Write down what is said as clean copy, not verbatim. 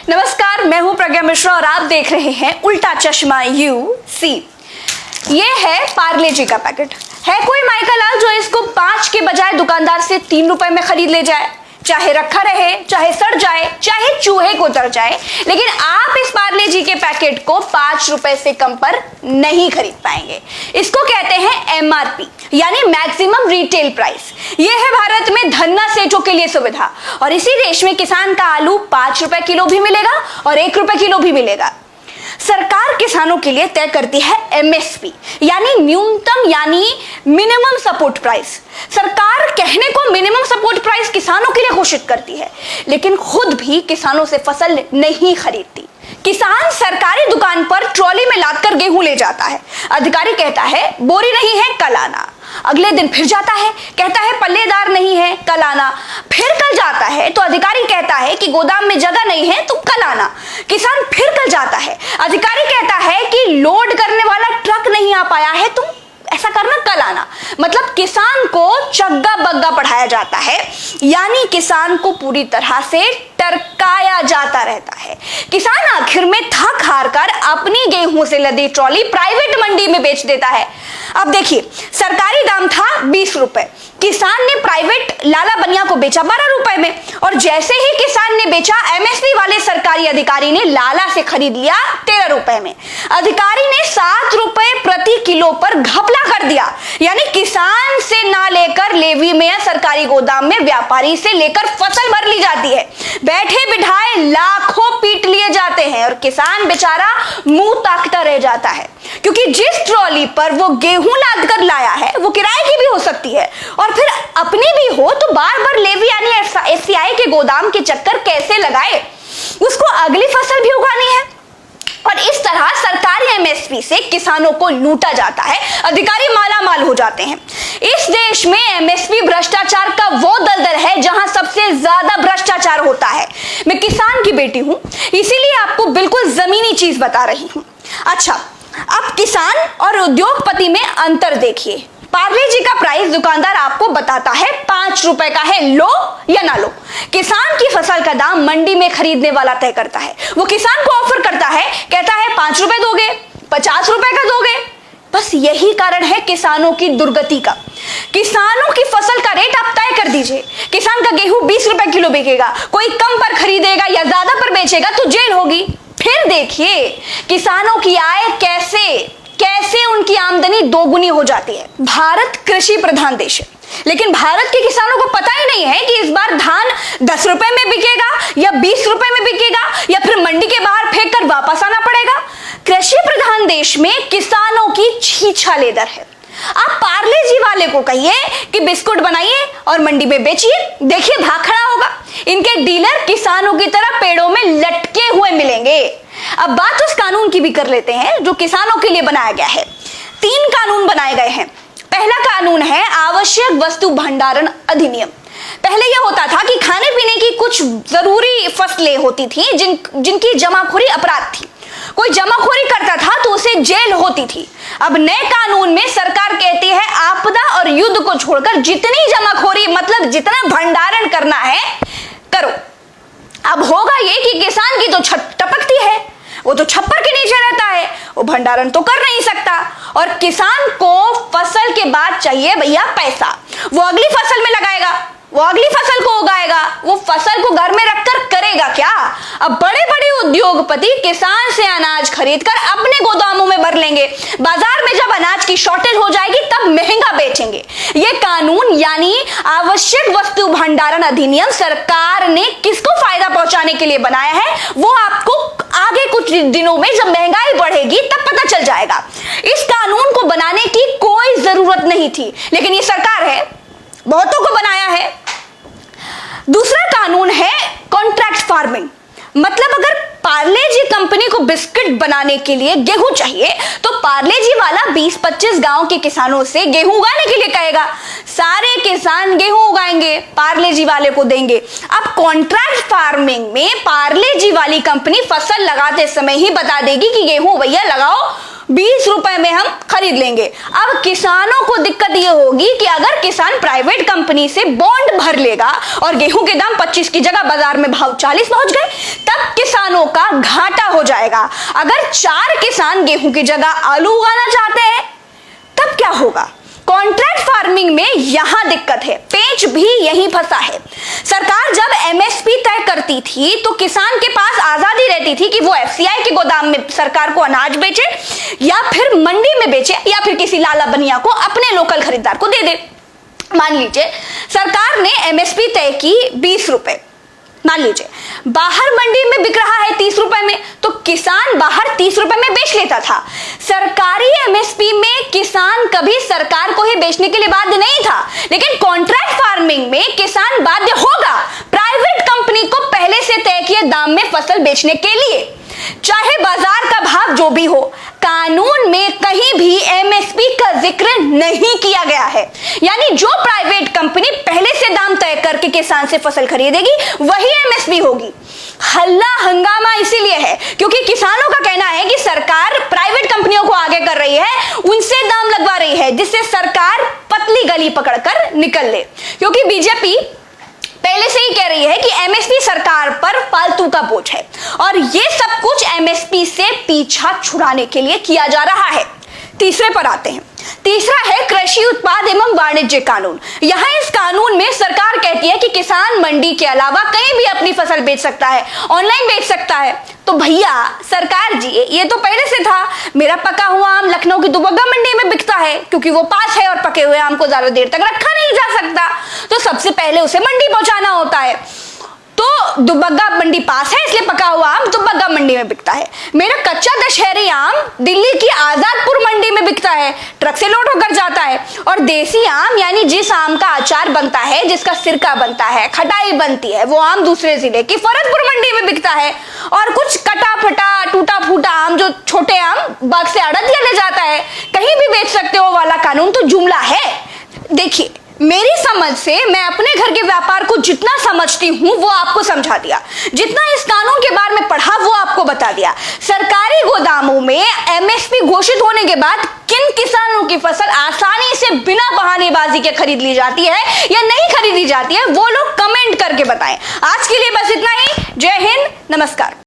नमस्कार, मैं हूं प्रज्ञा मिश्रा और आप देख रहे हैं उल्टा चश्मा यूसी। ये है पार्ले जी का पैकेट। है कोई माइका लाल जो इसको 5 के बजाय दुकानदार से 3 रुपए में खरीद ले जाए? चाहे रखा रहे, चाहे सड़ जाए, चाहे चूहे को उतर जाए, लेकिन आप इस पार्ले जी के पैकेट को 5 रुपए से कम पर नहीं खरीद पाएंगे। इसको कहते हैं एमआरपी यानी मैक्सिमम रिटेल प्राइस। यह है भारत में धन्ना सेठों के लिए सुविधा और इसी देश में किसान का आलू 5 रुपए किलो भी मिलेगा और 1 रुपए किलो भी मिलेगा। सरकार किसानों के लिए तय करती है एमएसपी यानी न्यूनतम यानी मिनिमम सपोर्ट प्राइस। सरकार कहने को मिनिमम सपोर्ट प्राइस किसानों के लिए घोषित करती है, लेकिन खुद भी किसानों से फसल नहीं खरीदती। किसान सरकारी दुकान पर ट्रॉली में लादकर गेहूं ले जाता है। अधिकारी कहता है बोरी नहीं है, कल आना। अगले दिन फिर जाता है, कहता है पल्लेदार नहीं है, कल आना। फिर कल जाता है तो अधिकारी कहता है कि गोदाम में जगह नहीं है, तुम कल आना। किसान फिर कल जाता है, अधिकारी कहता है कि लोड करने वाला ट्रक नहीं आ पाया है, तुम ऐसा करना, कल आना। मतलब किसान को चग्गा बग्गा पढ़ाया जाता है, यानी किसान को पूरी तरह से टरकाया जाता रहता है। किसान आखिर में थक हार कर अपनी गेहूं से लदी ट्रॉली प्राइवेट मंडी में बेच देता है। अब देखिए, सरकारी दाम था 20 रुपए, किसान ने प्राइवेट लाला बनिया को बेचा 12 रुपए में और जैसे ही किसान ने बेचा, एमएसपी वाले सरकारी अधिकारी ने लाला से खरीद लिया 13 रुपए में। अधिकारी ने 7 रुपए प्रति किलो पर घपला कर दिया, यानी किसान से ना लेकर लेवी में या सरकारी गोदाम में व्यापारी से लेकर फसल भर ली जाती है। बैठे बिठाए लाखों पीट लिए जाते हैं और किसान बेचारा मुंह ताकता रह जाता है, क्योंकि जिस ट्रॉली पर वो गेहूं लाद कर लाया है वो किराए की भी हो सकती है और फिर अपनी भी हो, तो बार बार लेवी यानी एफसीआई के गोदाम के चक्कर कैसे लगाए? उसको अगली फसल भी उगानी है और इस तरह सरकारी एमएसपी से किसानों को लूटा जाता है। अधिकारी माला माल हो जाते हैं। इस देश में एमएसपी भ्रष्टाचार का वो दलदल है जहां सबसे ज्यादा भ्रष्टाचार होता है। मैं किसान की बेटी हूं, इसीलिए आपको बिल्कुल जमीनी चीज बता रही हूं। अच्छा, अब किसान और उद्योगपति में अंतर देखिए। पार्ले जी का प्राइस दुकानदार आपको बताता है 5 रुपए का है, लो या ना लो। किसान की फसल का दाम मंडी में खरीदने वाला तय करता है। वो किसान को ऑफर करता है, कहता है 5 रुपए दोगे, 50 रुपए का दोगे। बस यही कारण है किसानों की दुर्गति का। किसानों की फसल का रेट आप तय कर दीजिए। किसान का गेहूं 20 रुपए किलो बिकेगा, कोई कम पर खरीदेगा या ज्यादा पर बेचेगा तो जेल होगी। फिर देखिए किसानों की आय कैसे उनकी आमदनी दोगुनी हो जाती है। भारत कृषि प्रधान देश है, लेकिन भारत के किसानों को पता ही नहीं है कि इस बार धान 10 रुपए में बिकेगा या 20 रुपए में बिकेगा या फिर मंडी के बाहर फेंक कर वापस आना पड़ेगा। कृषि प्रधान देश में किसानों की छीछा दर है। आप पार्ले जी वाले को कहिए कि बिस्कुट बनाइए और मंडी में बेचिए, देखिए भाग खड़ा होगा। इनके डीलर किसानों की तरह पेड़ों में लटके हुए मिलेंगे। अब बात उस कानून की भी कर लेते हैं जो किसानों के लिए बनाया गया है। 3 कानून बनाए गए हैं। पहला कानून है आवश्यक वस्तु भंडारण अधिनियम। पहले यह होता था कि खाने पीने की कुछ जरूरी फसलें होती थी जिनकी जमाखोरी अपराध थी। कोई जमाखोरी करता था तो उसे जेल होती थी। अब नए कानून में सरकार कहती है आपदा और युद्ध को छोड़कर जितनी जमाखोरी मतलब जितना भंडारण करना है करो। अब होगा ये कि किसान की तो छत टपकती है, वो तो छप्पर के नीचे रहता है, वो भंडारण तो कर नहीं सकता और किसान को फसल के बाद चाहिए भैया पैसा। वो अगली फसल में लगाएगा, वो अगली फसल को उगाएगा, वो फसल को घर में रखकर करेगा क्या? अब बड़े बड़े उद्योगपति किसान से अनाज खरीदकर अपने गोदामों में भर लेंगे। बाजार में जब अनाज की शॉर्टेज हो जाएगी तब महंगा बेचेंगे। ये कानून यानी आवश्यक वस्तु भंडारण अधिनियम सरकार ने किसको फायदा पहुंचाने के लिए बनाया है, वो आपको आगे कुछ दिनों में जब महंगाई बढ़ेगी तब पता चल जाएगा। इस कानून को बनाने की कोई जरूरत नहीं थी, लेकिन ये सरकार है, बहुतों को बनाया है। दूसरा कानून है कॉन्ट्रैक्ट फार्मिंग। मतलब अगर पार्ले जी कंपनी को बिस्किट बनाने के लिए गेहूं चाहिए तो पार्ले जी वाला 20-25 गांव के किसानों से गेहूं उगाने के लिए कहेगा। सारे किसान गेहूं उगाएंगे, पार्ले जी वाले को देंगे। अब कॉन्ट्रैक्ट फार्मिंग में पार्ले जी वाली कंपनी फसल लगाते समय ही बता देगी कि गेहूं भैया लगाओ, 20 रुपए में हम खरीद लेंगे। अब किसानों को दिक्कत यह होगी कि अगर किसान प्राइवेट कंपनी से बॉन्ड भर लेगा और गेहूं के दाम 25 की जगह बाजार में भाव 40 पहुंच गए, तब किसानों का घाटा हो जाएगा। अगर 4 किसान गेहूं की जगह आलू उगाना चाहते हैं तब क्या होगा? कॉन्ट्रैक्ट फार्मिंग में यहां दिक्कत है, पेच भी यहीं फंसा है। सरकार जब एमएसपी तय करती थी तो किसान के पास आजादी रहती थी कि वो एफसीआई के गोदाम में सरकार को अनाज बेचे या फिर मंडी में बेचे या फिर किसी लाला बनिया को, अपने लोकल खरीदार को दे दे। मान लीजिए सरकार ने एमएसपी तय की 20 रुपए, मान लीजिए बाहर मंडी में बिक रहा है 30 रुपए में, तो किसान बाहर 30 रुपए में बेच लेता था। सरकारी एमएसपी में किसान कभी सरकार को ही बेचने के लिए बाध्य नहीं था, लेकिन कॉन्ट्रैक्ट फार्मिंग में किसान बाध्य होगा प्राइवेट कंपनी को पहले से तय किए दाम में फसल बेचने के लिए, चाहे बाजार का भाव जो भी हो। कानून में कहीं भी एमएसपी का जिक्र नहीं किया गया है, यानी जो प्राइवेट कंपनी पहले से दाम तय करके किसान से फसल खरीदेगी वही एमएसपी होगी। हल्ला हंगामा इसीलिए है क्योंकि किसानों का कहना है कि सरकार प्राइवेट कंपनियों को आगे कर रही है, उनसे दाम लगवा रही है, जिससे सरकार पतली गली पकड़कर निकल ले। क्योंकि बीजेपी पहले से ही कह रही है कि एमएसपी सरकार पर फालतू का बोझ है और ये सब कुछ एमएसपी से पीछा छुड़ाने के लिए किया जा रहा है। तीसरे पर आते हैं। तीसरा है कृषि उत्पाद एवं वाणिज्य कानून। यहाँ इस कानून में सरकार कहती है कि किसान मंडी के अलावा कहीं भी अपनी फसल बेच सकता है, ऑनलाइन बेच सकता है। तो भैया सरकार जी, ये तो पहले से था। मेरा पका हुआ आम लखनऊ की दुबग्गा मंडी में बिकता है क्योंकि वो पास है और पके हुए आम को ज्यादा देर तक रखा नहीं जा सकता, तो सबसे पहले उसे मंडी पहुंचाना होता है। तो दुबग्गा मंडी पास है इसलिए पका हुआ आम दुबग्गा मंडी में बिकता है। मेरा कच्चा दशहरी आम दिल्ली की आजादपुर मंडी में बिकता है, ट्रक से लोड होकर जाता है। और देसी आम यानी जिस आम का अचार बनता है, जिसका सिरका बनता है, खटाई बनती है, वो आम दूसरे जिले की फरदपुर मंडी में बिकता है। और कुछ कटा फटा टूटा फूटा आम, जो छोटे आम बाग से अड़दिया ले जाता है, कहीं भी बेच सकते हो वाला कानून तो जुमला है। देखिए मेरी समझ से मैं अपने घर के व्यापार को जितना समझती हूँ वो आपको समझा दिया, जितना इस कानून के बारे में पढ़ा वो आपको बता दिया। सरकारी गोदामों में एमएसपी घोषित होने के बाद किन किसानों की फसल आसानी से बिना बहानेबाजी के खरीद ली जाती है या नहीं खरीदी जाती है, वो लोग कमेंट करके बताएं। आज के लिए बस इतना ही। जय हिंद, नमस्कार।